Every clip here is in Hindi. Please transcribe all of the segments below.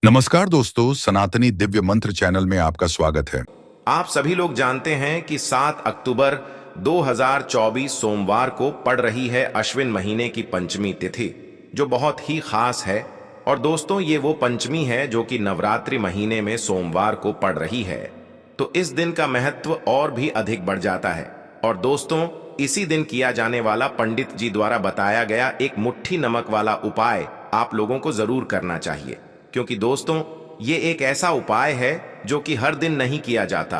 नमस्कार दोस्तों, सनातनी दिव्य मंत्र चैनल में आपका स्वागत है। आप सभी लोग जानते हैं कि 7 अक्टूबर 2024 सोमवार को पड़ रही है अश्विन महीने की पंचमी तिथि, जो बहुत ही खास है। और दोस्तों, ये वो पंचमी है जो कि नवरात्रि महीने में सोमवार को पड़ रही है। तो इस दिन का महत्व और भी अधिक बढ़ जाता है। और दोस्तों, इसी दिन किया जाने वाला पंडित जी द्वारा बताया गया एक मुट्ठी नमक वाला उपाय आप लोगों को जरूर करना चाहिए, क्योंकि दोस्तों, ये एक ऐसा उपाय है जो कि हर दिन नहीं किया जाता।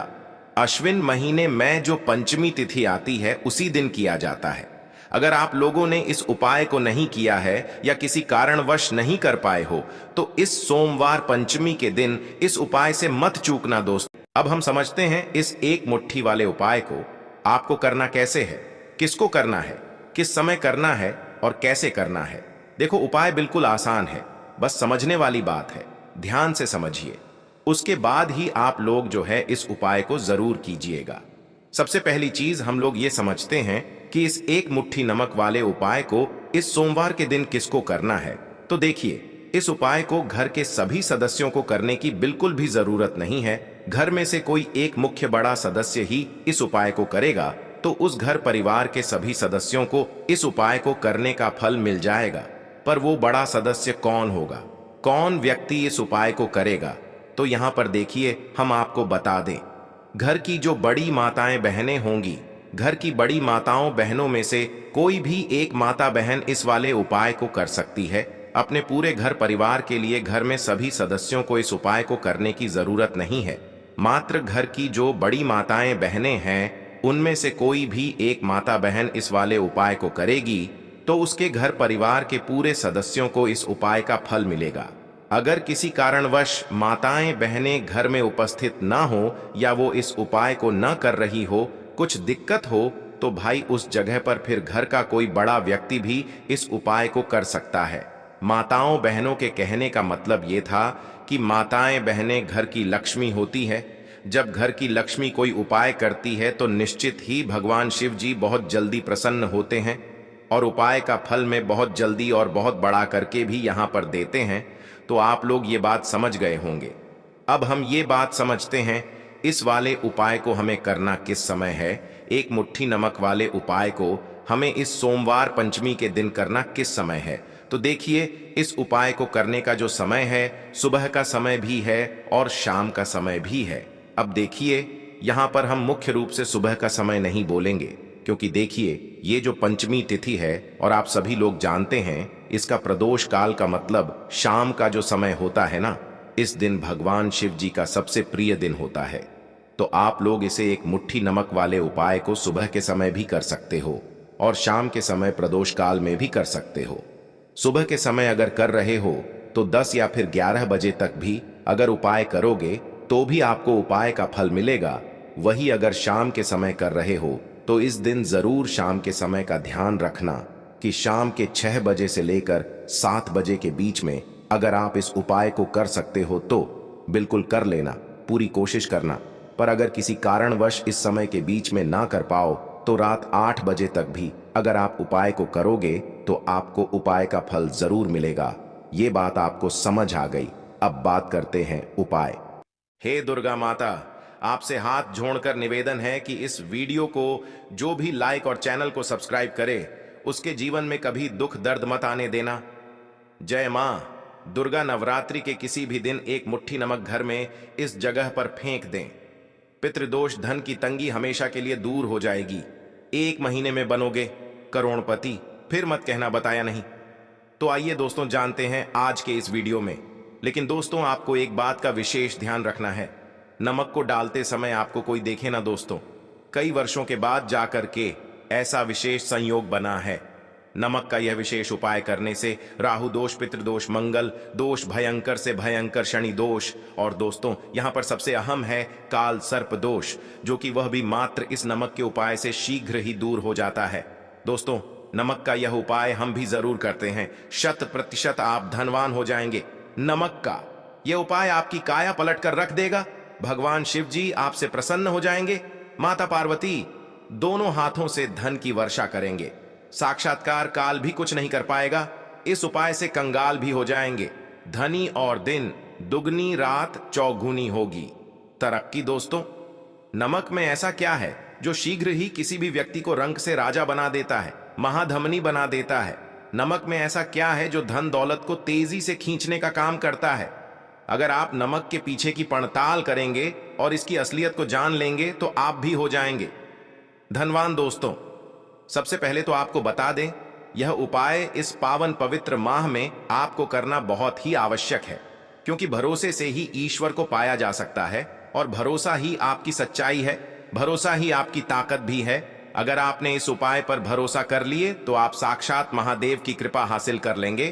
अश्विन महीने में जो पंचमी तिथि आती है उसी दिन किया जाता है। अगर आप लोगों ने इस उपाय को नहीं किया है या किसी कारणवश नहीं कर पाए हो, तो इस सोमवार पंचमी के दिन इस उपाय से मत चूकना दोस्त। अब हम समझते हैं इस एक मुट्ठी वाले उपाय को आपको करना कैसे है, किसको करना है, किस समय करना है और कैसे करना है। देखो, उपाय बिल्कुल आसान है, बस समझने वाली बात है। ध्यान से समझिए, उसके बाद ही आप लोग जो है इस उपाय को जरूर कीजिएगा। सबसे पहली चीज हम लोग ये समझते हैं कि इस एक मुट्ठी नमक वाले उपाय को इस सोमवार के दिन किसको करना है। तो देखिए, इस उपाय को घर के सभी सदस्यों को करने की बिल्कुल भी जरूरत नहीं है। घर में से कोई एक मुख्य बड़ा सदस्य ही इस उपाय को करेगा, तो उस घर परिवार के सभी सदस्यों को इस उपाय को करने का फल मिल जाएगा। पर वो बड़ा सदस्य कौन होगा, कौन व्यक्ति इस उपाय को करेगा, तो यहाँ पर देखिए, हम आपको बता दें। घर की जो बड़ी माताएं बहनें होंगी, घर की बड़ी माताओं बहनों में से कोई भी एक माता बहन इस वाले उपाय को कर सकती है। अपने पूरे घर परिवार के लिए घर में सभी सदस्यों को इस उपाय को करने की जरूरत नहीं है। मात्र घर की जो बड़ी माताएं बहनें हैं, उनमें से कोई भी एक माता बहन इस वाले उपाय को करेगी, तो उसके घर परिवार के पूरे सदस्यों को इस उपाय का फल मिलेगा। अगर किसी कारणवश माताएं बहनें घर में उपस्थित ना हो या वो इस उपाय को न कर रही हो, कुछ दिक्कत हो, तो भाई उस जगह पर फिर घर का कोई बड़ा व्यक्ति भी इस उपाय को कर सकता है। माताओं बहनों के कहने का मतलब ये था कि माताएं बहनें घर की लक्ष्मी होती है। जब घर की लक्ष्मी कोई उपाय करती है तो निश्चित ही भगवान शिव जी बहुत जल्दी प्रसन्न होते हैं और उपाय का फल में बहुत जल्दी और बहुत बड़ा करके भी यहाँ पर देते हैं। तो आप लोग ये बात समझ गए होंगे। अब हम ये बात समझते हैं इस वाले उपाय को हमें करना किस समय है। एक मुट्ठी नमक वाले उपाय को हमें इस सोमवार पंचमी के दिन करना किस समय है। तो देखिए, इस उपाय को करने का जो समय है, सुबह का समय भी है और शाम का समय भी है। अब देखिए, यहाँ पर हम मुख्य रूप से सुबह का समय नहीं बोलेंगे, क्योंकि देखिए, ये जो पंचमी तिथि है और आप सभी लोग जानते हैं, इसका प्रदोष काल का मतलब शाम का जो समय होता है ना, इस दिन भगवान शिव जी का सबसे प्रिय दिन होता है। तो आप लोग इसे एक मुट्ठी नमक वाले उपाय को सुबह के समय भी कर सकते हो और शाम के समय प्रदोष काल में भी कर सकते हो। सुबह के समय अगर कर रहे हो तो 10 या फिर 11 बजे तक भी अगर उपाय करोगे तो भी आपको उपाय का फल मिलेगा। वही अगर शाम के समय कर रहे हो तो इस दिन जरूर शाम के समय का ध्यान रखना कि शाम के 6 बजे से लेकर 7 बजे के बीच में अगर आप इस उपाय को कर सकते हो तो बिल्कुल कर लेना, पूरी कोशिश करना। पर अगर किसी कारणवश इस समय के बीच में ना कर पाओ तो रात 8 बजे तक भी अगर आप उपाय को करोगे तो आपको उपाय का फल जरूर मिलेगा। ये बात आपको समझ आ गई। अब बात करते हैं उपाय। हे दुर्गा माता, आपसे हाथ जोड़कर निवेदन है कि इस वीडियो को जो भी लाइक और चैनल को सब्सक्राइब करे, उसके जीवन में कभी दुख दर्द मत आने देना। जय मां दुर्गा। नवरात्रि के किसी भी दिन एक मुट्ठी नमक घर में इस जगह पर फेंक दें। पितृदोष, धन की तंगी हमेशा के लिए दूर हो जाएगी। 1 महीने में बनोगे करोड़पति, फिर मत कहना बताया नहीं। तो आइए दोस्तों, जानते हैं आज के इस वीडियो में। लेकिन दोस्तों, आपको एक बात का विशेष ध्यान रखना है। नमक को डालते समय आपको कोई देखे ना दोस्तों। कई वर्षों के बाद जाकर के ऐसा विशेष संयोग बना है। नमक का यह विशेष उपाय करने से राहु दोष, पितृदोष, मंगल दोष, भयंकर से भयंकर शनि दोष और दोस्तों, यहां पर सबसे अहम है काल सर्प दोष, जो कि वह भी मात्र इस नमक के उपाय से शीघ्र ही दूर हो जाता है। दोस्तों, नमक का यह उपाय हम भी जरूर करते हैं। 100% आप धनवान हो जाएंगे। नमक का यह उपाय आपकी काया पलट कर रख देगा। भगवान शिव जी आपसे प्रसन्न हो जाएंगे। माता पार्वती दोनों हाथों से धन की वर्षा करेंगे। साक्षात्कार काल भी कुछ नहीं कर पाएगा। इस उपाय से कंगाल भी हो जाएंगे। धनी और दिन दुगनी रात चौगुनी होगी। तरक्की दोस्तों, नमक में ऐसा क्या है जो शीघ्र ही किसी भी व्यक्ति को रंक से राजा बना देता है, महाधमनी बना देता है? नमक में ऐसा क्या है जो धन दौलत को तेजी से खींचने का काम करता है? अगर आप नमक के पीछे की पड़ताल करेंगे और इसकी असलियत को जान लेंगे तो आप भी हो जाएंगे धनवान दोस्तों। सबसे पहले तो आपको बता दें, यह उपाय इस पावन पवित्र माह में आपको करना बहुत ही आवश्यक है, क्योंकि भरोसे से ही ईश्वर को पाया जा सकता है और भरोसा ही आपकी सच्चाई है, भरोसा ही आपकी ताकत भी है। अगर आपने इस उपाय पर भरोसा कर लिए तो आप साक्षात महादेव की कृपा हासिल कर लेंगे,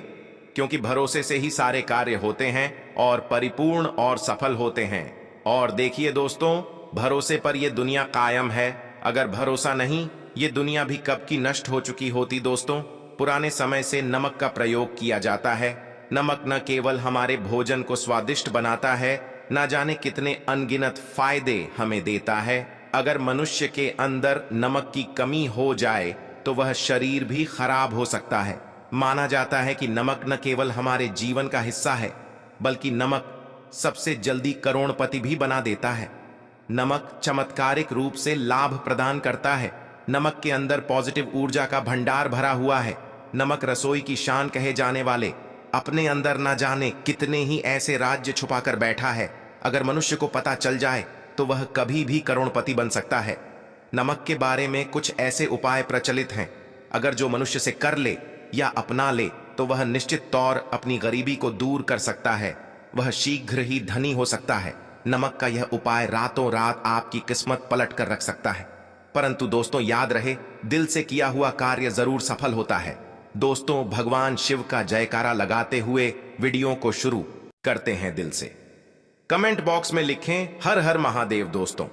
क्योंकि भरोसे से ही सारे कार्य होते हैं और परिपूर्ण और सफल होते हैं। और देखिए दोस्तों, भरोसे पर यह दुनिया कायम है, अगर भरोसा नहीं, ये दुनिया भी कब की नष्ट हो चुकी होती दोस्तों। पुराने समय से नमक का प्रयोग किया जाता है। नमक न केवल हमारे भोजन को स्वादिष्ट बनाता है, न जाने कितने अनगिनत फायदे हमें देता है। अगर मनुष्य के अंदर नमक की कमी हो जाए तो वह शरीर भी खराब हो सकता है। माना जाता है कि नमक न केवल हमारे जीवन का हिस्सा है, बल्कि नमक सबसे जल्दी करोड़पति भी बना देता है। नमक चमत्कारिक रूप से लाभ प्रदान करता है। नमक के अंदर पॉजिटिव ऊर्जा का भंडार भरा हुआ है। नमक रसोई की शान कहे जाने वाले अपने अंदर न जाने कितने ही ऐसे राज्य छुपाकर बैठा है। अगर मनुष्य को पता चल जाए तो वह कभी भी करोड़पति बन सकता है। नमक के बारे में कुछ ऐसे उपाय प्रचलित हैं, अगर जो मनुष्य से कर ले या अपना ले तो वह निश्चित तौर अपनी गरीबी को दूर कर सकता है, वह शीघ्र ही धनी हो सकता है। नमक का यह उपाय रातों रात आपकी किस्मत पलट कर रख सकता है। परंतु दोस्तों याद रहे, दिल से किया हुआ कार्य जरूर सफल होता है। दोस्तों, भगवान शिव का जयकारा लगाते हुए वीडियो को शुरू करते हैं दिल से। कमेंट बॉक्स में लिखें हर हर महादेव दोस्तों।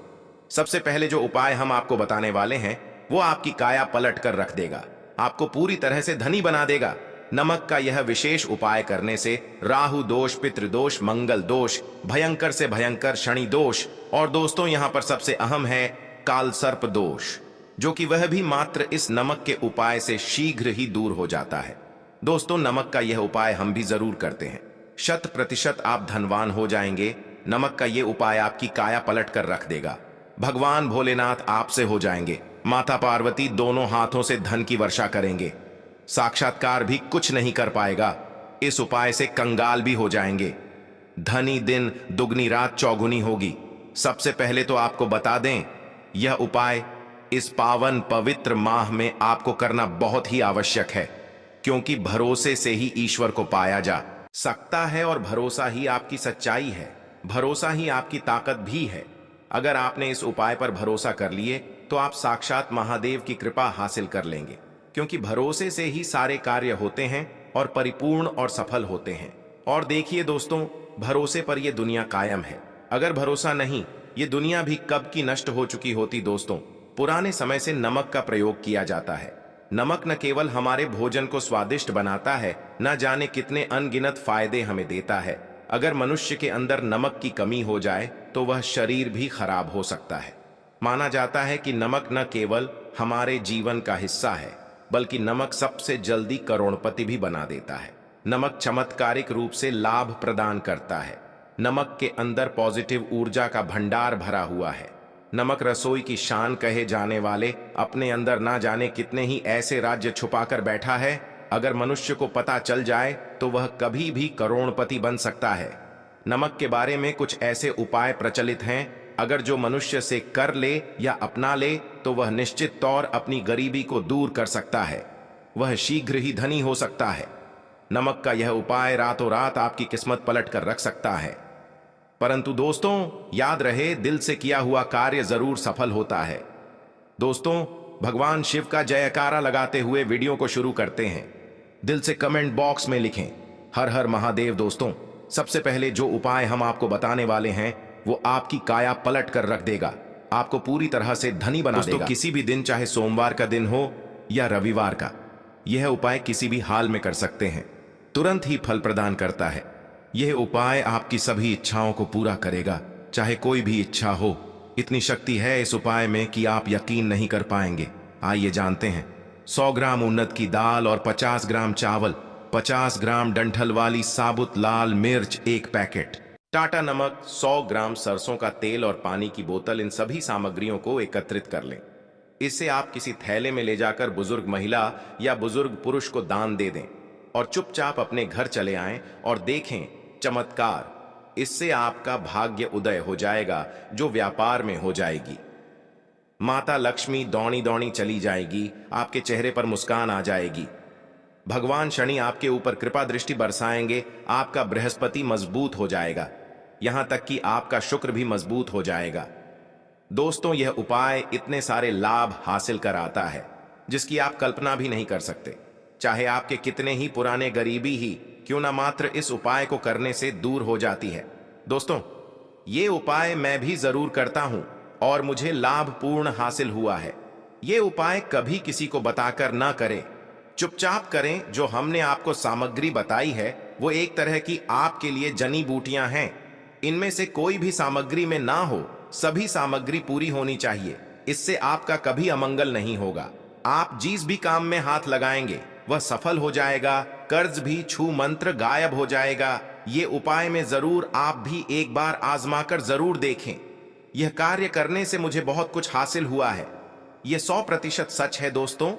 सबसे पहले जो उपाय हम आपको बताने वाले हैं वो आपकी काया पलट कर रख देगा, आपको पूरी तरह से धनी बना देगा। नमक का यह विशेष उपाय करने से राहु दोष, पितृदोष, मंगल दोष, भयंकर से भयंकर शनि दोष और दोस्तों यहां पर सबसे अहम है काल सर्प दोष, जो कि वह भी मात्र इस नमक के उपाय से शीघ्र ही दूर हो जाता है। दोस्तों, नमक का यह उपाय हम भी जरूर करते हैं, 100% आप धनवान हो जाएंगे। नमक का यह उपाय आपकी काया पलट कर रख देगा। भगवान भोलेनाथ आपसे हो जाएंगे, माता पार्वती दोनों हाथों से धन की वर्षा करेंगे, साक्षात्कार भी कुछ नहीं कर पाएगा। इस उपाय से कंगाल भी हो जाएंगे। धनी दिन दुगनी रात चौगुनी होगी। सबसे पहले तो आपको बता दें, यह उपाय इस पावन पवित्र माह में आपको करना बहुत ही आवश्यक है, क्योंकि भरोसे से ही ईश्वर को पाया जा सकता है और भरोसा ही आपकी सच्चाई है, भरोसा ही आपकी ताकत भी है। अगर आपने इस उपाय पर भरोसा कर लिए तो आप साक्षात महादेव की कृपा हासिल कर लेंगे, क्योंकि भरोसे से ही सारे कार्य होते हैं और परिपूर्ण और सफल होते हैं। और देखिए दोस्तों, भरोसे पर यह दुनिया कायम है, अगर भरोसा नहीं, ये दुनिया भी कब की नष्ट हो चुकी होती। दोस्तों, पुराने समय से नमक का प्रयोग किया जाता है। नमक न केवल हमारे भोजन को स्वादिष्ट बनाता है, न जाने कितने अनगिनत फायदे हमें देता है। अगर मनुष्य के अंदर नमक की कमी हो जाए तो वह शरीर भी खराब हो सकता है। माना जाता है कि नमक न केवल हमारे जीवन का हिस्सा है, बल्कि नमक सबसे जल्दी करोड़पति भी बना देता है। नमक चमत्कारिक रूप से लाभ प्रदान करता है। नमक के अंदर पॉजिटिव ऊर्जा का भंडार भरा हुआ है। नमक रसोई की शान कहे जाने वाले अपने अंदर ना जाने कितने ही ऐसे राज्य छुपाकर बैठा है। अगर मनुष्य को पता चल जाए तो वह कभी भी करोड़पति बन सकता है। नमक के बारे में कुछ ऐसे उपाय प्रचलित हैं, अगर जो मनुष्य से कर ले या अपना ले तो वह निश्चित तौर अपनी गरीबी को दूर कर सकता है, वह शीघ्र ही धनी हो सकता है। नमक का यह उपाय रातों रात आपकी किस्मत पलट कर रख सकता है। परंतु दोस्तों याद रहे, दिल से किया हुआ कार्य जरूर सफल होता है। दोस्तों, भगवान शिव का जयकारा लगाते हुए वीडियो को शुरू करते हैं। दिल से कमेंट बॉक्स में लिखें हर हर महादेव। दोस्तों, सबसे पहले जो उपाय हम आपको बताने वाले हैं वो आपकी काया पलट कर रख देगा, आपको पूरी तरह से धनी बना देगा। किसी भी दिन, चाहे सोमवार का दिन हो या रविवार का, यह उपाय किसी भी हाल में कर सकते हैं, तुरंत ही फल प्रदान करता है। यह उपाय आपकी सभी इच्छाओं को पूरा करेगा, चाहे कोई भी इच्छा हो। इतनी शक्ति है इस उपाय में कि आप यकीन नहीं कर पाएंगे। आइए जानते हैं। 100 ग्राम उन्नत की दाल और 50 ग्राम चावल, 50 ग्राम डंठल वाली साबुत लाल मिर्च 1 पैकेट, टाटा नमक, 100 ग्राम सरसों का तेल और पानी की बोतल, इन सभी सामग्रियों को एकत्रित कर लें। इसे आप किसी थैले में ले जाकर बुजुर्ग महिला या बुजुर्ग पुरुष को दान दे दें और चुपचाप अपने घर चले आएं और देखें चमत्कार। इससे आपका भाग्य उदय हो जाएगा, जो व्यापार में हो जाएगी। माता लक्ष्मी दौड़ी दौड़ी चली जाएगी, आपके चेहरे पर मुस्कान आ जाएगी। भगवान शनि आपके ऊपर कृपा दृष्टि बरसाएंगे, आपका बृहस्पति मजबूत हो जाएगा, यहां तक कि आपका शुक्र भी मजबूत हो जाएगा। दोस्तों, यह उपाय इतने सारे लाभ हासिल कर आता है जिसकी आप कल्पना भी नहीं कर सकते। चाहे आपके कितने ही पुराने गरीबी ही क्यों ना, मात्र इस उपाय को करने से दूर हो जाती है। दोस्तों, ये उपाय मैं भी जरूर करता हूं और मुझे लाभ पूर्ण हासिल हुआ है। ये उपाय कभी किसी को बताकर ना करें, चुपचाप करें। जो हमने आपको सामग्री बताई है वो एक तरह की आपके लिए जनी बूटियां हैं। इनमें से कोई भी सामग्री में ना हो, सभी सामग्री पूरी होनी चाहिए। इससे आपका कभी अमंगल नहीं होगा। आप जिस भी काम में हाथ लगाएंगे वह सफल हो जाएगा। कर्ज भी छू मंत्र गायब हो जाएगा। ये उपाय में जरूर आप भी एक बार आजमाकर जरूर देखें। यह कार्य करने से मुझे बहुत कुछ हासिल हुआ है। यह 100% सच है। दोस्तों,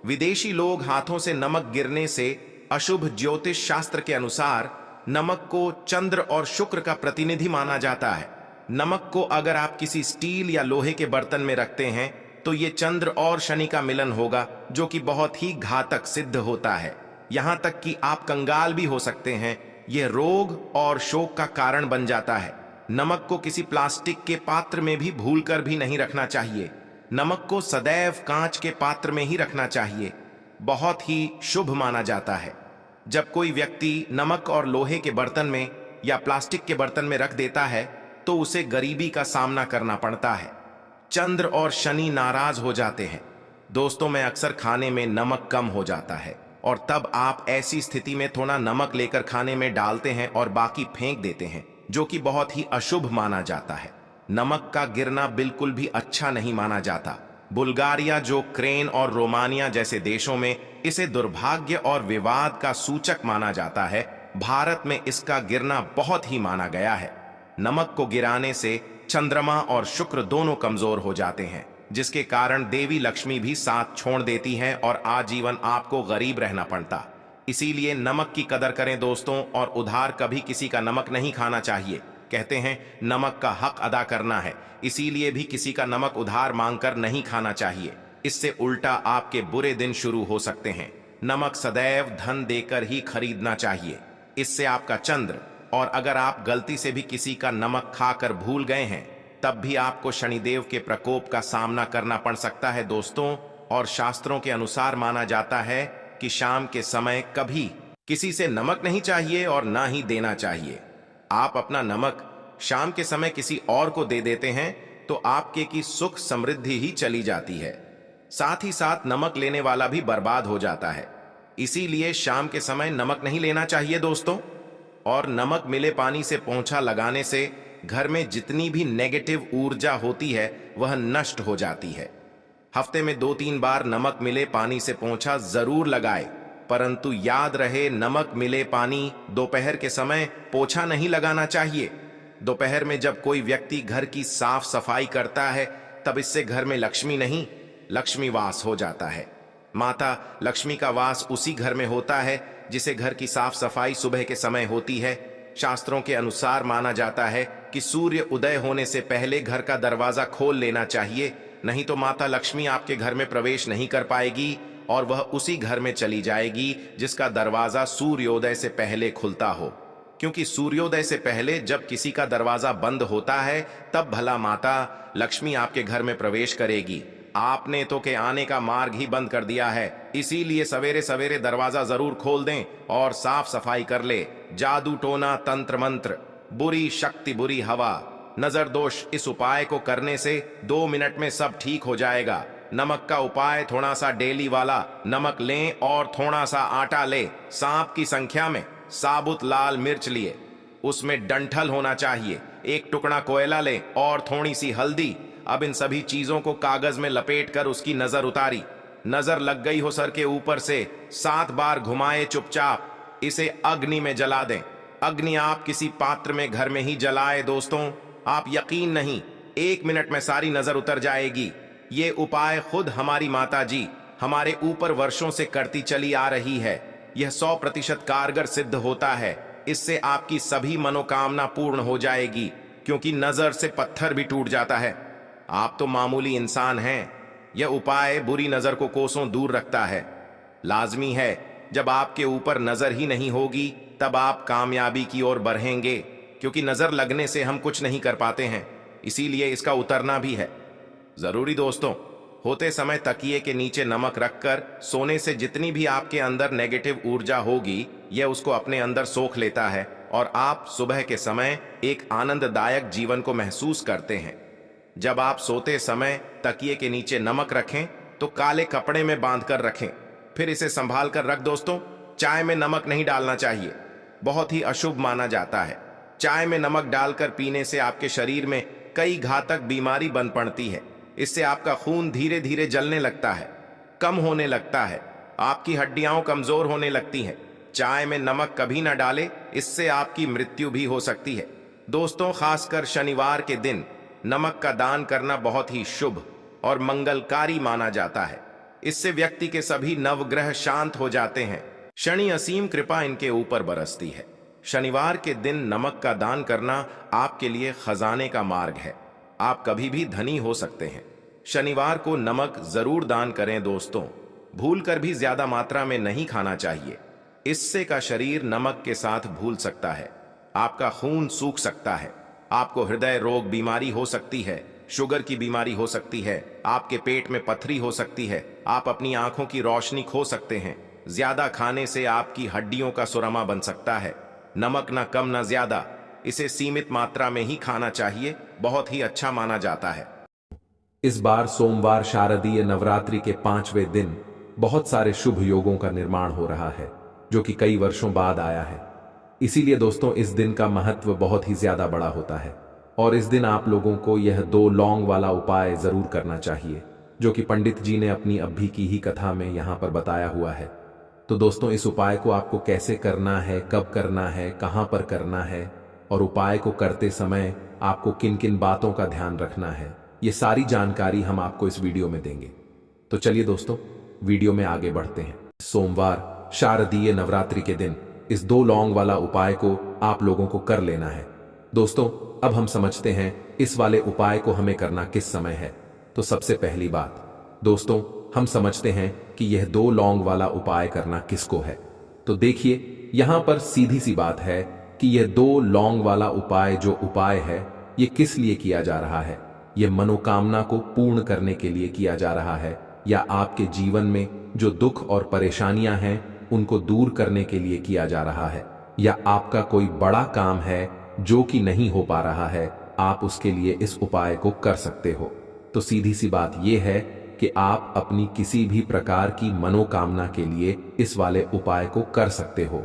विदेशी लोग हाथों से नमक गिरने से अशुभ ज्योतिष शास्त्र के अनुसार नमक को चंद्र और शुक्र का प्रतिनिधि माना जाता है। नमक को अगर आप किसी स्टील या लोहे के बर्तन में रखते हैं तो ये चंद्र और शनि का मिलन होगा, जो कि बहुत ही घातक सिद्ध होता है। यहां तक कि आप कंगाल भी हो सकते हैं। यह रोग और शोक का कारण बन जाता है। नमक को किसी प्लास्टिक के पात्र में भी भूलकर भी नहीं रखना चाहिए। नमक को सदैव कांच के पात्र में ही रखना चाहिए। बहुत ही शुभ माना जाता है। जब कोई व्यक्ति नमक और लोहे के बर्तन में या प्लास्टिक के बर्तन में रख देता है तो उसे गरीबी का सामना करना पड़ता है। चंद्र और शनि नाराज हो जाते हैं। दोस्तों, मैं अक्सर खाने में नमक कम हो जाता है और तब आप ऐसी स्थिति में थोड़ा नमक लेकर खाने में डालते हैं और बाकी फेंक देते हैं, जो कि बहुत ही अशुभ माना जाता है। नमक का गिरना बिल्कुल भी अच्छा नहीं माना जाता। बुल्गारिया, जो क्रेन और रोमानिया जैसे देशों में इसे दुर्भाग्य और विवाद का सूचक माना जाता है, भारत में इसका गिरना बहुत ही माना गया है। नमक को गिराने से चंद्रमा और शुक्र दोनों कमजोर हो जाते हैं, जिसके कारण देवी लक्ष्मी भी साथ छोड़ देती हैं और आजीवन आपको गरीब रहना पड़ता। इसीलिए नमक की कदर करें दोस्तों, और उधार कभी किसी का नमक नहीं खाना चाहिए। कहते हैं नमक का हक अदा करना है, इसीलिए भी किसी का नमक उधार मांगकर नहीं खाना चाहिए। इससे उल्टा आपके बुरे दिन शुरू हो सकते हैं। नमक सदैव धन देकर ही खरीदना चाहिए, इससे आपका चंद्र, और अगर आप गलती से भी किसी का नमक खाकर भूल गए हैं तब भी आपको शनिदेव के प्रकोप का सामना करना पड़ सकता है दोस्तों। और शास्त्रों के अनुसार माना जाता है कि शाम के समय कभी किसी से नमक नहीं चाहिए और ना ही देना चाहिए। आप अपना नमक शाम के समय किसी और को दे देते हैं तो आपके की सुख समृद्धि ही चली जाती है, साथ ही साथ नमक लेने वाला भी बर्बाद हो जाता है। इसीलिए शाम के समय नमक नहीं लेना चाहिए दोस्तों। और नमक मिले पानी से पोंछा लगाने से घर में जितनी भी नेगेटिव ऊर्जा होती है वह नष्ट हो जाती है। हफ्ते में 2-3 बार नमक मिले पानी से पोंछा जरूर लगाए, परंतु याद रहे नमक मिले पानी दोपहर के समय पोछा नहीं लगाना चाहिए। दोपहर में जब कोई व्यक्ति घर की साफ सफाई करता है तब इससे घर में लक्ष्मी नहीं, लक्ष्मी वास हो जाता है। माता लक्ष्मी का वास उसी घर में होता है जिसे घर की साफ सफाई सुबह के समय होती है। शास्त्रों के अनुसार माना जाता है कि सूर्य उदय होने से पहले घर का दरवाजा खोल लेना चाहिए, नहीं तो माता लक्ष्मी आपके घर में प्रवेश नहीं कर पाएगी और वह उसी घर में चली जाएगी जिसका दरवाजा सूर्योदय से पहले खुलता हो। क्योंकि सूर्योदय से पहले जब किसी का दरवाजा बंद होता है तब भला माता लक्ष्मी आपके घर में प्रवेश करेगी। आपने तो के आने का मार्ग ही बंद कर दिया है। इसीलिए सवेरे सवेरे दरवाजा जरूर खोल दें और साफ सफाई कर ले। जादू टोना तंत्र मंत्र, बुरी शक्ति, बुरी हवा, नजर दोष, इस उपाय को करने से 2 मिनट में सब ठीक हो जाएगा। नमक का उपाय, थोड़ा सा डेली वाला नमक लें और थोड़ा सा आटा ले, सांप की संख्या में साबुत लाल मिर्च लिए, उसमें डंठल होना चाहिए, 1 टुकड़ा कोयला ले और थोड़ी सी हल्दी। अब इन सभी चीजों को कागज में लपेटकर उसकी नजर उतारी। नजर लग गई हो सर के ऊपर से 7 बार घुमाए चुपचाप। इसे अग्नि में जला दें। अग्नि आप किसी पात्र में घर में ही जलाए दोस्तों। आप यकीन नहीं, 1 मिनट में सारी नजर उतर जाएगी। ये उपाय खुद हमारी माता जी हमारे ऊपर वर्षों से करती चली आ रही है। यह 100% कारगर सिद्ध होता है। इससे आपकी सभी मनोकामना पूर्ण हो जाएगी, क्योंकि नजर से पत्थर भी टूट जाता है। आप तो मामूली इंसान हैं। यह उपाय बुरी नजर को कोसों दूर रखता है। लाजमी है, जब आपके ऊपर नजर ही नहीं होगी तब आप कामयाबी की ओर बढ़ेंगे, क्योंकि नजर लगने से हम कुछ नहीं कर पाते हैं, इसीलिए इसका उतरना भी है जरूरी दोस्तों। होते समय तकिए के नीचे नमक रखकर सोने से जितनी भी आपके अंदर नेगेटिव ऊर्जा होगी, यह उसको अपने अंदर सोख लेता है और आप सुबह के समय एक आनंददायक जीवन को महसूस करते हैं। जब आप सोते समय तकिए के नीचे नमक रखें तो काले कपड़े में बांधकर रखें, फिर इसे संभाल कर रख दोस्तों। चाय में नमक नहीं डालना चाहिए, बहुत ही अशुभ माना जाता है। चाय में नमक डालकर पीने से आपके शरीर में कई घातक बीमारी बन पड़ती है। इससे आपका खून धीरे धीरे जलने लगता है, कम होने लगता है, आपकी हड्डियां कमजोर होने लगती हैं। चाय में नमक कभी ना डालें, इससे आपकी मृत्यु भी हो सकती है दोस्तों। खासकर शनिवार के दिन नमक का दान करना बहुत ही शुभ और मंगलकारी माना जाता है। इससे व्यक्ति के सभी नवग्रह शांत हो जाते हैं, शनि असीम कृपा इनके ऊपर बरसती है। शनिवार के दिन नमक का दान करना आपके लिए खजाने का मार्ग है। आप कभी भी धनी हो सकते हैं। शनिवार को नमक जरूर दान करें दोस्तों। भूल कर भी ज्यादा मात्रा में नहीं खाना चाहिए, इससे का शरीर नमक के साथ भूल सकता है, आपका खून सूख सकता है, आपको हृदय रोग बीमारी हो सकती है, शुगर की बीमारी हो सकती है, आपके पेट में पथरी हो सकती है, आप अपनी आंखों की रोशनी खो सकते हैं। ज्यादा खाने से आपकी हड्डियों का सुरमा बन सकता है। नमक ना कम ना ज्यादा, इसे सीमित मात्रा में ही खाना चाहिए, बहुत ही अच्छा माना जाता है। इस बार सोमवार शारदीय नवरात्रि के 5वें दिन बहुत सारे शुभ योगों का निर्माण हो रहा है, जो कि कई वर्षों बाद आया है। इसीलिए दोस्तों इस दिन का महत्व बहुत ही ज्यादा बड़ा होता है और इस दिन आप लोगों को यह 2 लौंग वाला उपाय जरूर करना चाहिए, जो कि पंडित जी ने अपनी अभी की ही कथा में यहां पर बताया हुआ है। तो दोस्तों इस उपाय को आपको कैसे करना है, कब करना है, कहां पर करना है और उपाय को करते समय आपको किन किन बातों का ध्यान रखना है, ये सारी जानकारी हम आपको इस वीडियो में देंगे। तो चलिए दोस्तों वीडियो में आगे बढ़ते हैं। सोमवार शारदीय नवरात्रि के दिन इस 2 लौंग वाला उपाय को आप लोगों को कर लेना है। दोस्तों अब हम समझते हैं इस वाले उपाय को हमें करना किस समय है। तो सबसे पहली बात दोस्तों, हम समझते हैं कि यह 2 लौंग वाला उपाय करना किसको है। तो देखिए यहां पर सीधी सी बात है कि यह 2 लौंग वाला उपाय जो उपाय है यह किस लिए किया जा रहा है। यह मनोकामना को पूर्ण करने के लिए किया जा रहा है, या आपके जीवन में जो दुख और परेशानियां हैं उनको दूर करने के लिए किया जा रहा है, या आपका कोई बड़ा काम है जो कि नहीं हो पा रहा है, आप उसके लिए इस उपाय को कर सकते हो। तो सीधी सी बात यह है कि आप अपनी किसी भी प्रकार की मनोकामना के लिए इस वाले उपाय को कर सकते हो।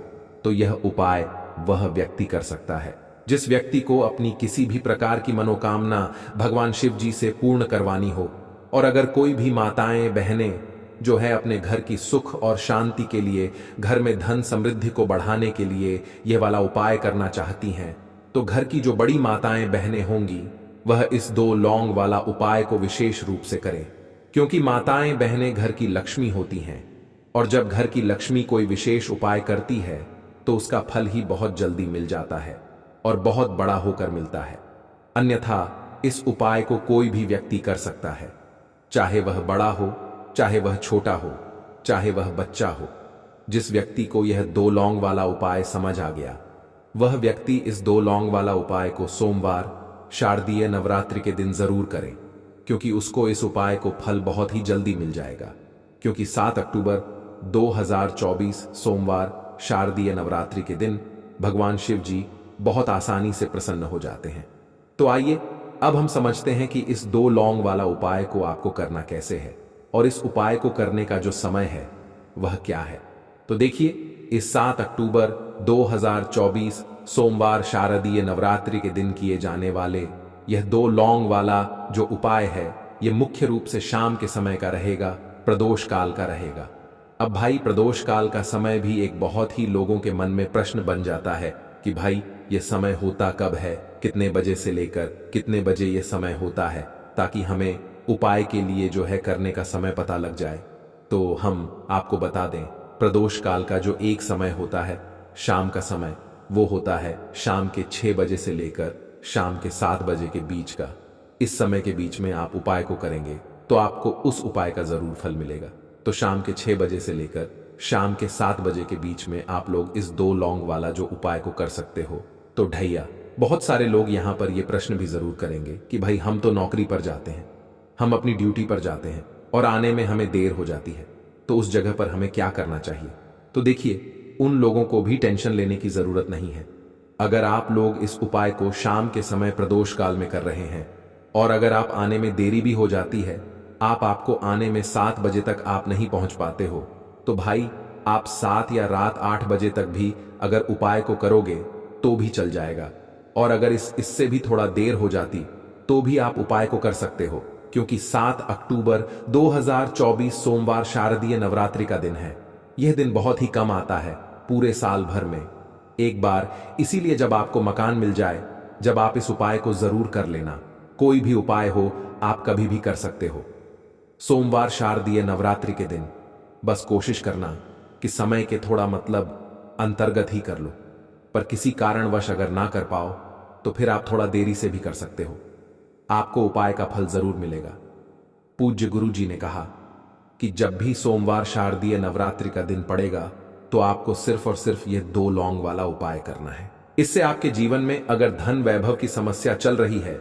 तो यह उपाय वह व्यक्ति कर सकता है जिस व्यक्ति को अपनी किसी भी प्रकार की मनोकामना भगवान शिव जी से पूर्ण करवानी हो। और अगर कोई भी माताएं बहनें जो है अपने घर की सुख और शांति के लिए, घर में धन समृद्धि को बढ़ाने के लिए यह वाला उपाय करना चाहती हैं, तो घर की जो बड़ी माताएं बहनें होंगी वह इस 2 लौंग वाला उपाय को विशेष रूप से करें, क्योंकि माताएं बहनें घर की लक्ष्मी होती हैं और जब घर की लक्ष्मी कोई विशेष उपाय करती है तो उसका फल ही बहुत जल्दी मिल जाता है और बहुत बड़ा होकर मिलता है। अन्यथा इस उपाय को कोई भी व्यक्ति कर सकता है, चाहे वह बड़ा हो, चाहे वह छोटा हो, चाहे वह बच्चा हो। जिस व्यक्ति को यह 2 लौंग वाला उपाय समझ आ गया वह व्यक्ति इस 2 लौंग वाला उपाय को सोमवार शारदीय नवरात्रि के दिन जरूर करें, क्योंकि उसको इस उपाय को फल बहुत ही जल्दी मिल जाएगा। क्योंकि 7 अक्टूबर 2024 सोमवार शारदीय नवरात्रि के दिन भगवान शिव जी बहुत आसानी से प्रसन्न हो जाते हैं। तो आइए अब हम समझते हैं कि इस 2 लौंग वाला उपाय को आपको करना कैसे है और इस उपाय को करने का जो समय है वह क्या है। तो देखिए इस 7 अक्टूबर 2024 सोमवार शारदीय नवरात्रि के दिन किए जाने वाले यह 2 लौंग वाला जो उपाय है यह मुख्य रूप से शाम के समय का रहेगा, प्रदोष काल का रहेगा। अब भाई प्रदोष काल का समय भी एक बहुत ही लोगों के मन में प्रश्न बन जाता है कि भाई ये समय होता कब है, कितने बजे से लेकर कितने बजे ये समय होता है, ताकि हमें उपाय के लिए जो है करने का समय पता लग जाए। तो हम आपको बता दें, प्रदोष काल का जो एक समय होता है, शाम का समय, वो होता है शाम के 6 बजे से लेकर शाम के 7 बजे के बीच का। इस समय के बीच में आप उपाय को करेंगे तो आपको उस उपाय का जरूर फल मिलेगा। तो शाम के 6 बजे से लेकर शाम के 7 बजे के बीच में आप लोग इस 2 लौंग वाला जो उपाय को कर सकते हो। तो ढैया, बहुत सारे लोग यहाँ पर ये प्रश्न भी जरूर करेंगे कि भाई हम तो नौकरी पर जाते हैं, हम अपनी ड्यूटी पर जाते हैं और आने में हमें देर हो जाती है, तो उस जगह पर हमें क्या करना चाहिए। तो देखिए, उन लोगों को भी टेंशन लेने की जरूरत नहीं है। अगर आप लोग इस उपाय को शाम के समय प्रदोष काल में कर रहे हैं और अगर आप आने में देरी भी हो जाती है, आपको आने में 7 बजे तक आप नहीं पहुंच पाते हो, तो भाई आप 7 या रात 8 बजे तक भी अगर उपाय को करोगे तो भी चल जाएगा। और अगर इससे भी थोड़ा देर हो जाती तो भी आप उपाय को कर सकते हो, क्योंकि 7 अक्टूबर 2024 सोमवार शारदीय नवरात्रि का दिन है। यह दिन बहुत ही कम आता है पूरे साल भर में एक बार, इसीलिए जब आपको मकान मिल जाए, जब आप इस उपाय को जरूर कर लेना। कोई भी उपाय हो आप कभी भी कर सकते हो। सोमवार शारदीय नवरात्रि के दिन बस कोशिश करना कि समय के थोड़ा अंतर्गत ही कर लो, पर किसी कारणवश अगर ना कर पाओ तो फिर आप थोड़ा देरी से भी कर सकते हो, आपको उपाय का फल जरूर मिलेगा। पूज्य गुरु जी ने कहा कि जब भी सोमवार शारदीय नवरात्रि का दिन पड़ेगा तो आपको सिर्फ और सिर्फ ये 2 लौंग वाला उपाय करना है। इससे आपके जीवन में अगर धन वैभव की समस्या चल रही है,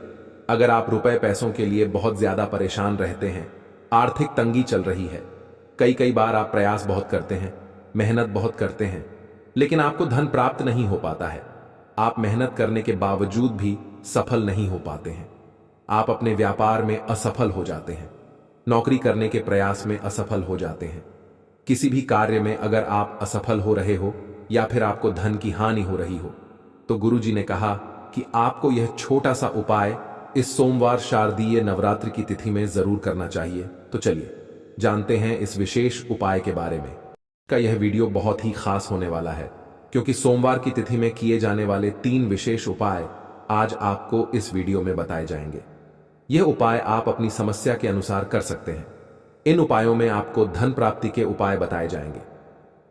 अगर आप रुपए पैसों के लिए बहुत ज्यादा परेशान रहते हैं, आर्थिक तंगी चल रही है, कई बार आप प्रयास बहुत करते हैं, मेहनत बहुत करते हैं, लेकिन आपको धन प्राप्त नहीं हो पाता है, आप मेहनत करने के बावजूद भी सफल नहीं हो पाते हैं, आप अपने व्यापार में असफल हो जाते हैं, नौकरी करने के प्रयास में असफल हो जाते हैं, किसी भी कार्य में अगर आप असफल हो रहे हो या फिर आपको धन की हानि हो रही हो, तो गुरुजी ने कहा कि आपको यह छोटा सा उपाय इस सोमवार शारदीय नवरात्रि की तिथि में जरूर करना चाहिए। तो चलिए जानते हैं इस विशेष उपाय के बारे में। का यह वीडियो बहुत ही खास होने वाला है, क्योंकि सोमवार की तिथि में किए जाने वाले 3 विशेष उपाय आज आपको इस वीडियो में बताए जाएंगे। यह उपाय आप अपनी समस्या के अनुसार कर सकते हैं। इन उपायों में आपको धन प्राप्ति के उपाय बताए जाएंगे,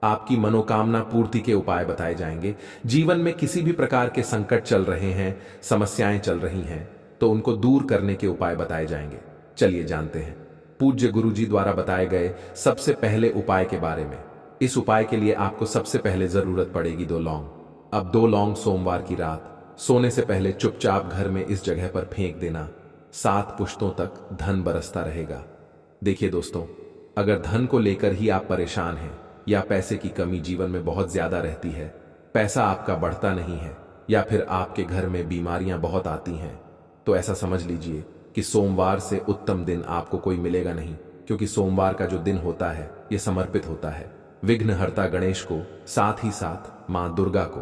आपकी मनोकामना पूर्ति के उपाय बताए जाएंगे। जीवन में किसी भी प्रकार के संकट चल रहे हैं, समस्याएं चल रही हैं, तो उनको दूर करने के उपाय बताए जाएंगे। चलिए जानते हैं पूज्य गुरुजी द्वारा बताए गए सबसे पहले उपाय के बारे में। इस उपाय के लिए आपको सबसे पहले जरूरत पड़ेगी 2 लौंग। अब 2 लौंग सोमवार की रात सोने से पहले चुपचाप घर में इस जगह पर फेंक देना। 7 पुश्तों तक धन बरसता रहेगा। देखिए दोस्तों, अगर धन को लेकर ही आप परेशान हैं या पैसे की कमी जीवन में बहुत ज्यादा रहती है, पैसा आपका बढ़ता नहीं है, या फिर आपके घर में बीमारियां बहुत आती हैं, तो ऐसा समझ लीजिए कि सोमवार से उत्तम दिन आपको कोई मिलेगा नहीं, क्योंकि सोमवार का जो दिन होता है ये समर्पित होता है विघ्नहर्ता गणेश को, साथ ही साथ मां दुर्गा को।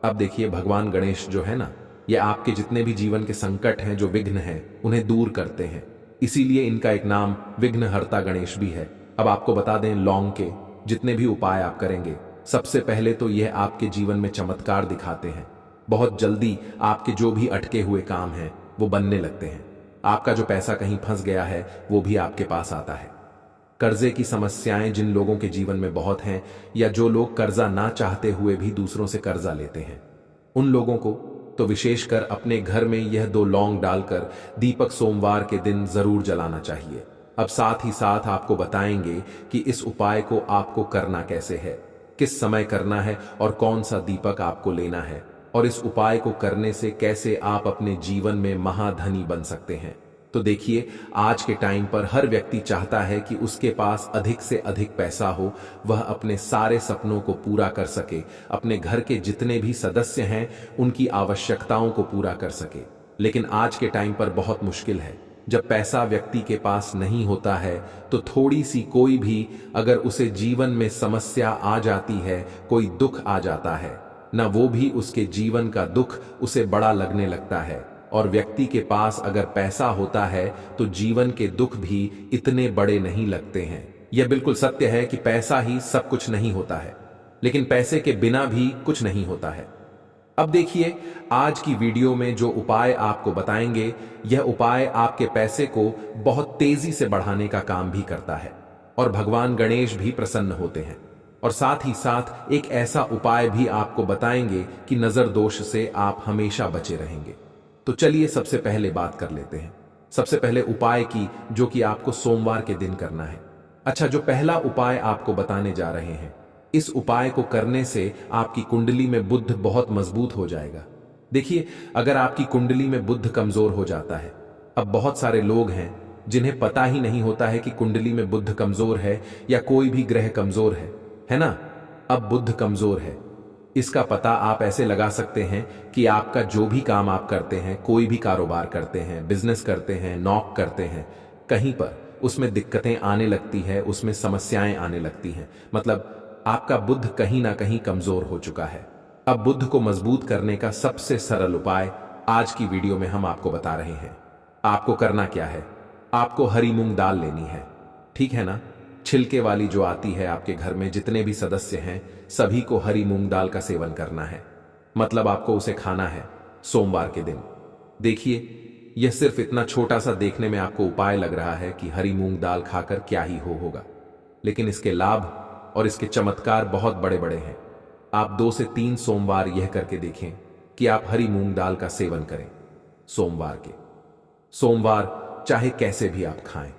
अब देखिए, भगवान गणेश जो है ना, ये आपके जितने भी जीवन के संकट हैं, जो विघ्न हैं, उन्हें दूर करते हैं, इसीलिए इनका एक नाम विघ्नहर्ता गणेश भी है। अब आपको बता दें, लौंग के जितने भी उपाय आप करेंगे, सबसे पहले तो यह आपके जीवन में चमत्कार दिखाते हैं। बहुत जल्दी आपके जो भी अटके हुए काम हैं वो बनने लगते हैं। आपका जो पैसा कहीं फंस गया है वो भी आपके पास आता है। कर्जे की समस्याएं जिन लोगों के जीवन में बहुत हैं, या जो लोग कर्जा ना चाहते हुए भी दूसरों से कर्जा लेते हैं, उन लोगों को तो विशेषकर अपने घर में यह 2 लौंग डालकर दीपक सोमवार के दिन जरूर जलाना चाहिए। अब साथ ही साथ आपको बताएंगे कि इस उपाय को आपको करना कैसे है, किस समय करना है और कौन सा दीपक आपको लेना है, और इस उपाय को करने से कैसे आप अपने जीवन में महाधनी बन सकते हैं। तो देखिए, आज के टाइम पर हर व्यक्ति चाहता है कि उसके पास अधिक से अधिक पैसा हो, वह अपने सारे सपनों को पूरा कर सके, अपने घर के जितने भी सदस्य हैं उनकी आवश्यकताओं को पूरा कर सके। लेकिन आज के टाइम पर बहुत मुश्किल है। जब पैसा व्यक्ति के पास नहीं होता है तो थोड़ी सी कोई भी अगर उसे जीवन में समस्या आ जाती है, कोई दुख आ जाता है ना, वो भी उसके जीवन का दुख उसे बड़ा लगने लगता है। और व्यक्ति के पास अगर पैसा होता है तो जीवन के दुख भी इतने बड़े नहीं लगते हैं। यह बिल्कुल सत्य है कि पैसा ही सब कुछ नहीं होता है, लेकिन पैसे के बिना भी कुछ नहीं होता है। अब देखिए, आज की वीडियो में जो उपाय आपको बताएंगे, यह उपाय आपके पैसे को बहुत तेजी से बढ़ाने का काम भी करता है और भगवान गणेश भी प्रसन्न होते हैं। और साथ ही साथ एक ऐसा उपाय भी आपको बताएंगे कि नजर दोष से आप हमेशा बचे रहेंगे। तो चलिए सबसे पहले बात कर लेते हैं। सबसे पहले उपाय की, जो कि आपको सोमवार के दिन करना है। अच्छा, जो पहला उपाय आपको बताने जा रहे हैं, इस उपाय को करने से आपकी कुंडली में बुध बहुत मजबूत हो जाएगा। देखिए, अगर आपकी कुंडली में बुध कमजोर हो जाता है, अब बहुत सारे लोग हैं जिन्हें पता ही नहीं होता है कि कुंडली में बुध कमजोर है या कोई भी ग्रह कमजोर है ना। अब बुध कमजोर है, इसका पता आप ऐसे लगा सकते हैं कि आपका जो भी काम आप करते हैं, कोई भी कारोबार करते हैं, बिजनेस करते हैं, नौक करते हैं, कहीं पर उसमें दिक्कतें आने लगती है, उसमें समस्याएं आने लगती हैं। मतलब आपका बुध कहीं ना कहीं कमजोर हो चुका है। अब बुध को मजबूत करने का सबसे सरल उपाय आज की वीडियो में हम आपको बता रहे हैं। आपको करना क्या है? आपको हरी मूंग दाल लेनी है, ठीक है ना। छिलके वाली जो आती है, आपके घर में जितने भी सदस्य हैं सभी को हरी मूंग दाल का सेवन करना है। मतलब आपको उसे खाना है सोमवार के दिन। देखिए, यह सिर्फ इतना छोटा सा देखने में आपको उपाय लग रहा है कि हरी मूंग दाल खाकर क्या ही होगा, लेकिन इसके लाभ और इसके चमत्कार बहुत बड़े बड़े हैं। आप 2 से 3 सोमवार यह करके देखें कि आप हरी मूंग दाल का सेवन करें सोमवार चाहे कैसे भी आप खाएं,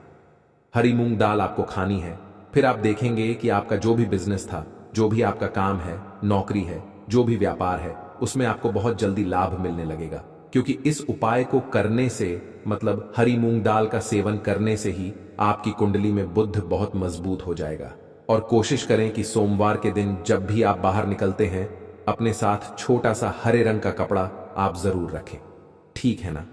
हरी मूंग दाल आपको खानी है। फिर आप देखेंगे कि आपका जो भी बिजनेस था, जो भी आपका काम है, नौकरी है, जो भी व्यापार है, उसमें आपको बहुत जल्दी लाभ मिलने लगेगा। क्योंकि इस उपाय को करने से, मतलब हरी मूंग दाल का सेवन करने से ही आपकी कुंडली में बुध बहुत मजबूत हो जाएगा। और कोशिश करें कि सोमवार के दिन जब भी आप बाहर निकलते हैं, अपने साथ छोटा सा हरे रंग का कपड़ा आप जरूर रखें, ठीक है ना।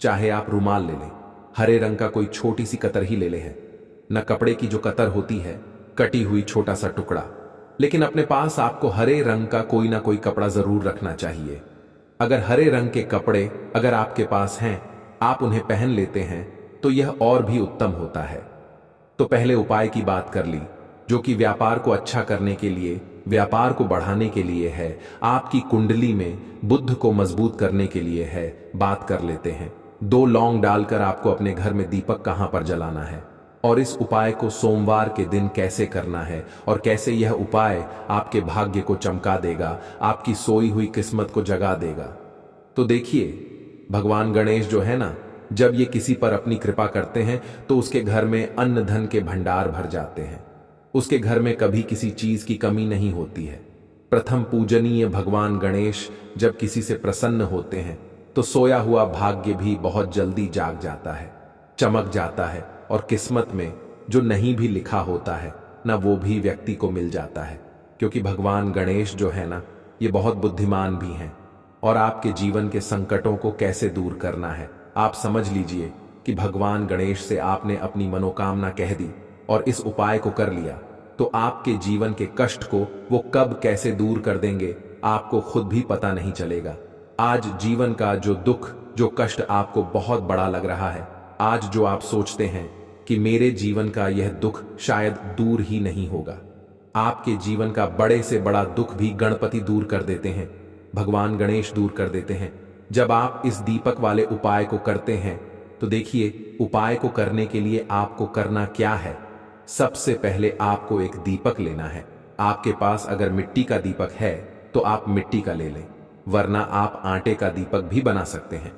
चाहे आप रुमाल ले लें, हरे रंग का कोई छोटी सी कतर ही ले ले है न। कपड़े की जो कतर होती है, कटी हुई छोटा सा टुकड़ा, लेकिन अपने पास आपको हरे रंग का कोई ना कोई कपड़ा जरूर रखना चाहिए। अगर हरे रंग के कपड़े अगर आपके पास हैं, आप उन्हें पहन लेते हैं, तो यह और भी उत्तम होता है। तो पहले उपाय की बात कर ली, जो कि व्यापार को अच्छा करने के लिए, व्यापार को बढ़ाने के लिए है, आपकी कुंडली में बुध को मजबूत करने के लिए है। बात कर लेते हैं। 2 लौंग डालकर आपको अपने घर में दीपक कहां पर जलाना है और इस उपाय को सोमवार के दिन कैसे करना है और कैसे यह उपाय आपके भाग्य को चमका देगा, आपकी सोई हुई किस्मत को जगा देगा। तो देखिए, भगवान गणेश जो है ना, जब ये किसी पर अपनी कृपा करते हैं तो उसके घर में अन्न धन के भंडार भर जाते हैं। उसके घर में कभी किसी चीज की कमी नहीं होती है। प्रथम पूजनीय भगवान गणेश जब किसी से प्रसन्न होते हैं तो सोया हुआ भाग्य भी बहुत जल्दी जाग जाता है, चमक जाता है, और किस्मत में जो नहीं भी लिखा होता है ना, वो भी व्यक्ति को मिल जाता है। क्योंकि भगवान गणेश जो है ना, ये बहुत बुद्धिमान भी हैं और आपके जीवन के संकटों को कैसे दूर करना है आप समझ लीजिए कि भगवान गणेश से आपने अपनी मनोकामना कह दी और इस उपाय को कर लिया, तो आपके जीवन के कष्ट को वो कब कैसे दूर कर देंगे आपको खुद भी पता नहीं चलेगा। आज जीवन का जो दुख, जो कष्ट आपको बहुत बड़ा लग रहा है, आज जो आप सोचते हैं कि मेरे जीवन का यह दुख शायद दूर ही नहीं होगा, आपके जीवन का बड़े से बड़ा दुख भी गणपति दूर कर देते हैं, भगवान गणेश दूर कर देते हैं। जब आप इस दीपक वाले उपाय को करते हैं तो देखिए, उपाय को करने के लिए आपको करना क्या है। सबसे पहले आपको एक दीपक लेना है। आपके पास अगर मिट्टी का दीपक है तो आप मिट्टी का ले लें, वरना आप आटे का दीपक भी बना सकते हैं।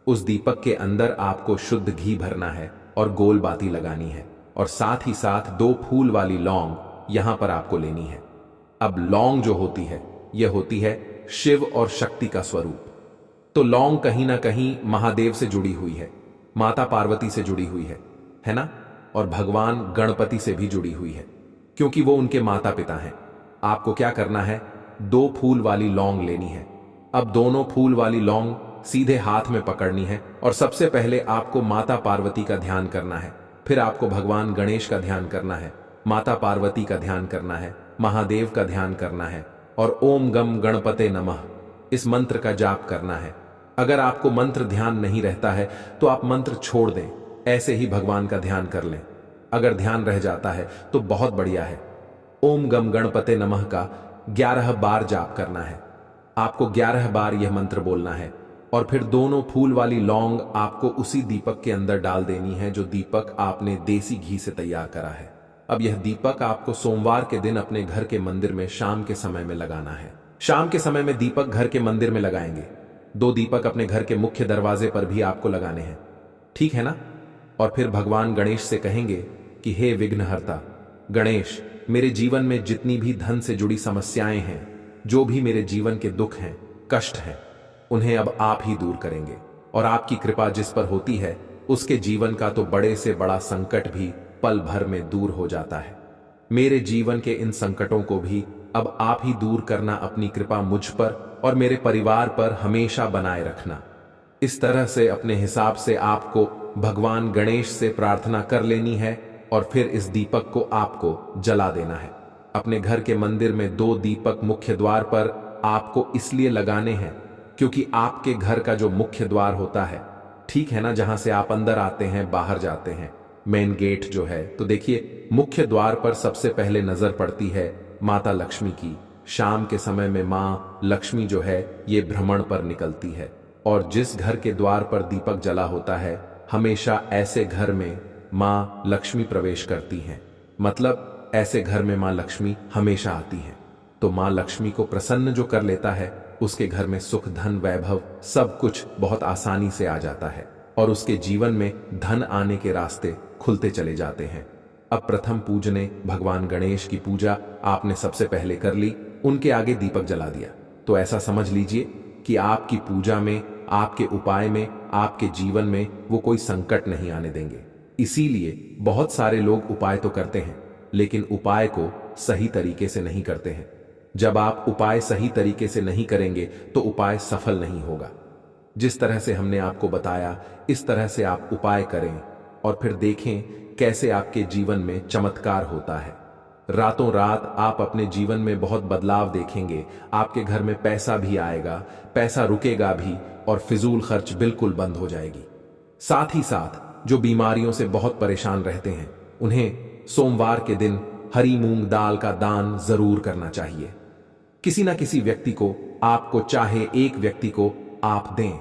उस दीपक के अंदर आपको शुद्ध घी भरना है और गोल बाती लगानी है, और साथ ही साथ 2 फूल वाली लौंग यहां पर आपको लेनी है। अब लौंग जो होती है, यह होती है शिव और शक्ति का स्वरूप। तो लौंग कहीं ना कहीं महादेव से जुड़ी हुई है, माता पार्वती से जुड़ी हुई है ना, और भगवान गणपति से भी जुड़ी हुई है, क्योंकि वो उनके माता पिता हैं। आपको क्या करना है, 2 फूल वाली लौंग लेनी है। अब दोनों फूल वाली लौंग सीधे हाथ में पकड़नी है और सबसे पहले आपको माता पार्वती का ध्यान करना है, फिर आपको भगवान गणेश का ध्यान करना है, माता पार्वती का ध्यान करना है, महादेव का ध्यान करना है और ओम गम गणपते नमः इस मंत्र का जाप करना है। अगर आपको मंत्र ध्यान नहीं रहता है तो आप मंत्र छोड़ दें, ऐसे ही भगवान का ध्यान कर लें। अगर ध्यान रह जाता है तो बहुत बढ़िया है। ओम गम गणपते नमः का 11 बार जाप करना है। आपको 11 बार यह मंत्र बोलना है और फिर दोनों फूल वाली लौंग आपको उसी दीपक के अंदर डाल देनी है जो दीपक आपने देसी घी से तैयार करा है। अब यह दीपक आपको सोमवार के दिन अपने घर के मंदिर में शाम के समय में लगाना है। शाम के समय में दीपक घर के मंदिर में लगाएंगे। 2 दीपक अपने घर के मुख्य दरवाजे पर भी आपको लगाने हैं, ठीक है ना? और फिर भगवान गणेश से कहेंगे कि हे विघ्नहर्ता गणेश, मेरे जीवन में जितनी भी धन से जुड़ी समस्याएं हैं, जो भी मेरे जीवन के दुख हैं, कष्ट हैं, उन्हें अब आप ही दूर करेंगे। और आपकी कृपा जिस पर होती है उसके जीवन का तो बड़े से बड़ा संकट भी पल भर में दूर हो जाता है। मेरे जीवन के इन संकटों को भी अब आप ही दूर करना, अपनी कृपा मुझ पर और मेरे परिवार पर हमेशा बनाए रखना। इस तरह से अपने हिसाब से आपको भगवान गणेश से प्रार्थना कर लेनी है और फिर इस दीपक को आपको जला देना है। अपने घर के मंदिर में 2 दीपक मुख्य द्वार पर आपको इसलिए लगाने हैं क्योंकि आपके घर का जो मुख्य द्वार होता है, ठीक है ना, जहां से आप अंदर आते हैं बाहर जाते हैं, मेन गेट जो है, तो देखिए मुख्य द्वार पर सबसे पहले नजर पड़ती है माता लक्ष्मी की। शाम के समय में माँ लक्ष्मी जो है ये भ्रमण पर निकलती है और जिस घर के द्वार पर दीपक जला होता है, हमेशा ऐसे घर में माँ लक्ष्मी प्रवेश करती हैं। मतलब ऐसे घर में माँ लक्ष्मी हमेशा आती हैं। तो माँ लक्ष्मी को प्रसन्न जो कर लेता है, उसके घर में सुख, धन, वैभव सब कुछ बहुत आसानी से आ जाता है और उसके जीवन में धन आने के रास्ते खुलते चले जाते हैं। अब प्रथम पूजने भगवान गणेश की पूजा आपने सबसे पहले कर ली, उनके आगे दीपक जला दिया। तो ऐसा समझ लीजिए कि आपकी पूजा में, आपके उपाय में, आपके जीवन में वो कोई संकट नहीं आने देंगे। इसीलिए बहुत सारे लोग उपाय तो करते हैं लेकिन उपाय को सही तरीके से नहीं करते हैं। जब आप उपाय सही तरीके से नहीं करेंगे तो उपाय सफल नहीं होगा। जिस तरह से हमने आपको बताया, इस तरह से आप उपाय करें और फिर देखें कैसे आपके जीवन में चमत्कार होता है। रातों रात आप अपने जीवन में बहुत बदलाव देखेंगे। आपके घर में पैसा भी आएगा, पैसा रुकेगा भी और फिजूल खर्च बिल्कुल बंद हो जाएगी। साथ ही साथ जो बीमारियों से बहुत परेशान रहते हैं, उन्हें सोमवार के दिन हरी मूंग दाल का दान जरूर करना चाहिए। किसी ना किसी व्यक्ति को, आपको चाहे एक व्यक्ति को आप दें,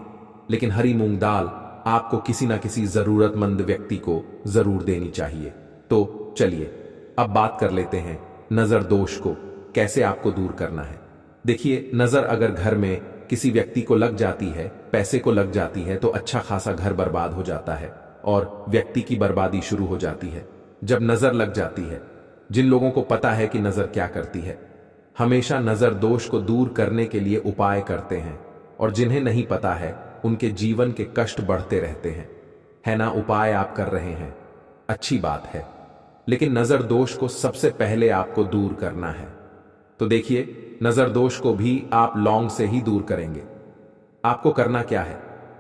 लेकिन हरी मूंग दाल आपको किसी ना किसी जरूरतमंद व्यक्ति को जरूर देनी चाहिए। तो चलिए अब बात कर लेते हैं नजर दोष को कैसे आपको दूर करना है। देखिए, नजर अगर घर में किसी व्यक्ति को लग जाती है, पैसे को लग जाती है, तो अच्छा खासा घर बर्बाद हो जाता है और व्यक्ति की बर्बादी शुरू हो जाती है। जब नजर लग जाती है, जिन लोगों को पता है कि नजर क्या करती है, हमेशा नजर दोष को दूर करने के लिए उपाय करते हैं और जिन्हें नहीं पता है उनके जीवन के कष्ट बढ़ते रहते हैं। है ना? उपाय आप कर रहे हैं, अच्छी बात है, लेकिन नजर दोष को सबसे पहले आपको दूर करना है। तो देखिए, नजर दोष को भी आप लौंग से ही दूर करेंगे। आपको करना क्या है,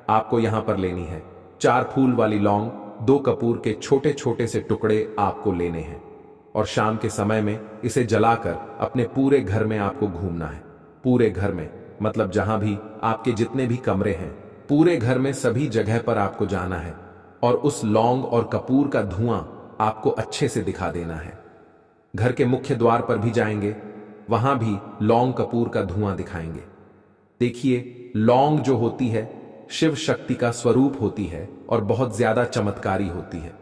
आपको यहां पर लेनी है 4 फूल वाली लौंग, 2 कपूर के छोटे छोटे से टुकड़े आपको लेने हैं और शाम के समय में इसे जलाकर अपने पूरे घर में आपको घूमना है। पूरे घर में मतलब जहां भी आपके जितने भी कमरे हैं, पूरे घर में सभी जगह पर आपको जाना है और उस लौंग और कपूर का धुआं आपको अच्छे से दिखा देना है। घर के मुख्य द्वार पर भी जाएंगे, वहां भी लौंग कपूर का धुआं दिखाएंगे। देखिए, लौंग जो होती है शिव शक्ति का स्वरूप होती है और बहुत ज्यादा चमत्कारी होती है।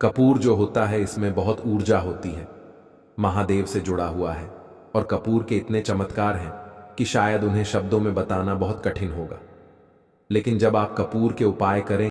कपूर जो होता है इसमें बहुत ऊर्जा होती है, महादेव से जुड़ा हुआ है और कपूर के इतने चमत्कार हैं कि शायद उन्हें शब्दों में बताना बहुत कठिन होगा। लेकिन जब आप कपूर के उपाय करें